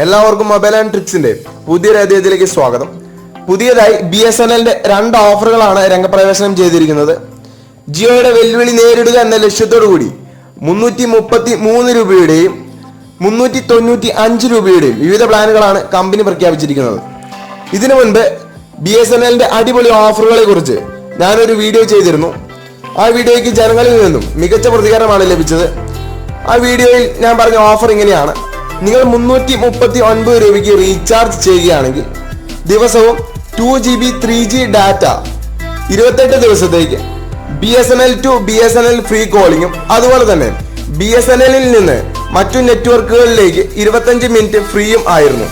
എല്ലാവർക്കും mobile and ട്രിക്സിന്റെ പുതിയൊരു അധ്യായത്തിലേക്ക് സ്വാഗതം. പുതിയതായി BSNLന്റെ 2 ഓഫറുകളാണ് രംഗപ്രവേശനം ചെയ്തിരിക്കുന്നത്. ജിയോയുടെ വെല്ലുവിളി നേരിടുക എന്ന ലക്ഷ്യത്തോടു കൂടി 333 രൂപയുടെയും 395 രൂപയുടെയും വിവിധ പ്ലാനുകളാണ് കമ്പനി പ്രഖ്യാപിച്ചിരിക്കുന്നത്. ഇതിനു മുൻപ് BSNLന്റെ അടിപൊളി ഓഫറുകളെ കുറിച്ച് ഞാനൊരു വീഡിയോ ചെയ്തിരുന്നു. ആ വീഡിയോയ്ക്ക് ജനങ്ങളിൽ നിന്നും മികച്ച പ്രതികരണമാണ് ലഭിച്ചത്. ആ വീഡിയോയിൽ ഞാൻ പറഞ്ഞ ഓഫർ ഇങ്ങനെയാണ്: നിങ്ങൾ 339 രൂപയ്ക്ക് റീചാർജ് ചെയ്യുകയാണെങ്കിൽ ദിവസവും 2GB 3G ഡാറ്റ 28 ദിവസത്തേക്ക് BSNL to BSNL ഫ്രീ കോളിങ്ങും അതുപോലെ തന്നെ BSNLൽ നിന്ന് മറ്റു നെറ്റ്വർക്കുകളിലേക്ക് 25 മിനിറ്റ് ഫ്രീയും ആയിരുന്നു.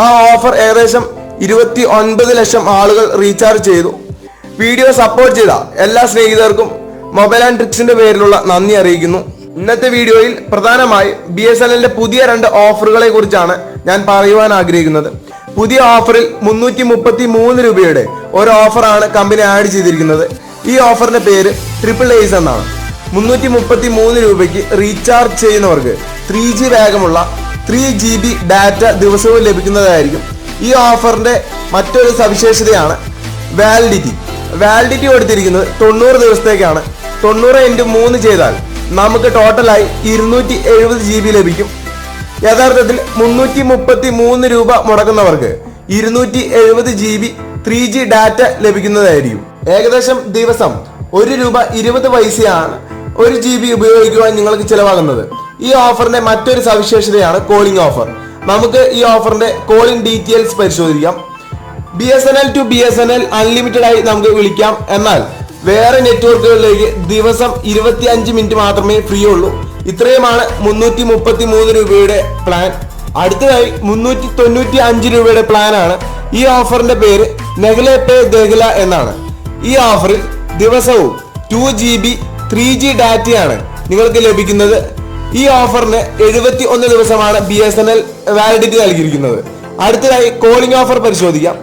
ആ ഓഫർ ഏകദേശം 29 ലക്ഷം ആളുകൾ റീചാർജ് ചെയ്തു. വീഡിയോ സപ്പോർട്ട് ചെയ്ത എല്ലാ സ്നേഹിതർക്കും മൊബൈൽ ആൻഡ് ട്രിക്സിന്റെ പേരിലുള്ള നന്ദി അറിയിക്കുന്നു. ഇന്നത്തെ വീഡിയോയിൽ പ്രധാനമായി BSNLന്റെ പുതിയ 2 ഓഫറുകളെ കുറിച്ചാണ് ഞാൻ പറയുവാൻ ആഗ്രഹിക്കുന്നത്. പുതിയ ഓഫറിൽ 333 രൂപയുടെ ഒരു ഓഫറാണ് കമ്പനി ആഡ് ചെയ്തിരിക്കുന്നത്. ഈ ഓഫറിന്റെ പേര് ട്രിപ്പിൾ എയ്സ് എന്നാണ്. 333 രൂപയ്ക്ക് റീചാർജ് ചെയ്യുന്നവർക്ക് 3G വേഗമുള്ള 3GB ഡാറ്റ ദിവസവും ലഭിക്കുന്നതായിരിക്കും. ഈ ഓഫറിന്റെ മറ്റൊരു സവിശേഷതയാണ് വാലിഡിറ്റി കൊടുത്തിരിക്കുന്നത് 90 ദിവസത്തേക്കാണ്. 90 × 3 ചെയ്താൽ നമുക്ക് ടോട്ടലായി 270 GB ലഭിക്കും. യഥാർത്ഥത്തിൽ 333 രൂപ മുടക്കുന്നവർക്ക് 270 GB 3G ഡാറ്റ ലഭിക്കുന്നതായിരിക്കും. ഏകദേശം ദിവസം 1 രൂപ 20 പൈസയാണ് 1 GB ഉപയോഗിക്കുവാൻ നിങ്ങൾക്ക് ചിലവാകുന്നത്. ഈ ഓഫറിന്റെ മറ്റൊരു സവിശേഷതയാണ് കോളിംഗ് ഓഫർ. നമുക്ക് ഈ ഓഫറിന്റെ കോളിംഗ് ഡീറ്റെയിൽസ് പരിശോധിക്കാം. BSNL to BSNL അൺലിമിറ്റഡ് ആയി നമുക്ക് വിളിക്കാം. എന്നാൽ വേറെ നെറ്റ്വർക്കുകളിലേക്ക് ദിവസം 25 മിനിറ്റ് മാത്രമേ ഫ്രീ ഉള്ളൂ. ഇത്രയുമാണ് 333 രൂപയുടെ പ്ലാൻ. അടുത്തതായി 395 രൂപയുടെ പ്ലാനാണ്. ഈ ഓഫറിന്റെ പേര് നെഗ്ലെ പേ ദേഗ്ല എന്നാണ്. ഈ ഓഫറിൽ ദിവസവും 2GB 3G ഡാറ്റയാണ് നിങ്ങൾക്ക് ലഭിക്കുന്നത്. ഈ ഓഫറിന് 71 ദിവസമാണ് BSNL വാലിഡിറ്റി നൽകിയിരിക്കുന്നത്. അടുത്തതായി കോളിംഗ് ഓഫർ പരിശോധിക്കാം.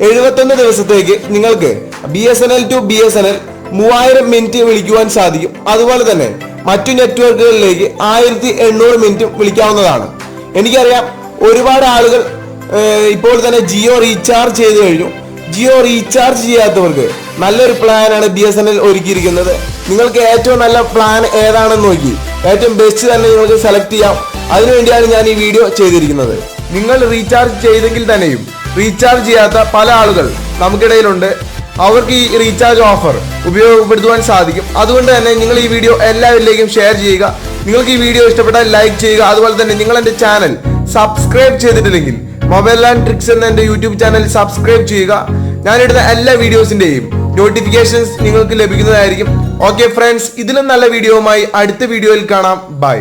71 ദിവസത്തേക്ക് നിങ്ങൾക്ക് BSNL to BSNL 3000 മിനിറ്റ് വിളിക്കുവാൻ സാധിക്കും. അതുപോലെ തന്നെ മറ്റു നെറ്റ്വർക്കുകളിലേക്ക് 1800 മിനിറ്റും വിളിക്കാവുന്നതാണ്. എനിക്കറിയാം ഒരുപാട് ആളുകൾ ഇപ്പോൾ തന്നെ ജിയോ റീചാർജ് ചെയ്ത് കഴിഞ്ഞു. ജിയോ റീചാർജ് ചെയ്യാത്തവർക്ക് നല്ലൊരു പ്ലാനാണ് BSNL ഒരുക്കിയിരിക്കുന്നത്. നിങ്ങൾക്ക് ഏറ്റവും നല്ല പ്ലാൻ ഏതാണെന്ന് നോക്കി ഏറ്റവും ബെസ്റ്റ് തന്നെ നിങ്ങൾക്ക് സെലക്ട് ചെയ്യാം. അതിനുവേണ്ടിയാണ് ഞാൻ ഈ വീഡിയോ ചെയ്തിരിക്കുന്നത്. നിങ്ങൾ റീചാർജ് ചെയ്തെങ്കിൽ തന്നെയും റീചാർജ് ചെയ്യാത്ത പല ആളുകൾ നമുക്കിടയിലുണ്ട്. അവർക്ക് ഈ റീചാർജ് ഓഫർ ഉപയോഗപ്പെടുത്തുവാൻ സാധിക്കും. അതുകൊണ്ട് തന്നെ നിങ്ങൾ ഈ വീഡിയോ എല്ലാവരിലേക്കും ഷെയർ ചെയ്യുക. നിങ്ങൾക്ക് ഈ വീഡിയോ ഇഷ്ടപ്പെട്ടാൽ ലൈക്ക് ചെയ്യുക. അതുപോലെ തന്നെ നിങ്ങൾ എൻ്റെ ചാനൽ സബ്സ്ക്രൈബ് ചെയ്തിട്ടില്ലെങ്കിൽ മൊബൈൽ ആൻഡ് ട്രിക്സ് എന്ന എൻ്റെ യൂട്യൂബ് ചാനൽ സബ്സ്ക്രൈബ് ചെയ്യുക. ഞാനിടുന്ന എല്ലാ വീഡിയോസിൻ്റെയും നോട്ടിഫിക്കേഷൻസ് നിങ്ങൾക്ക് ലഭിക്കുന്നതായിരിക്കും. ഓക്കെ ഫ്രണ്ട്സ്, ഇതിലും നല്ല വീഡിയോയുമായി അടുത്ത വീഡിയോയിൽ കാണാം. ബൈ.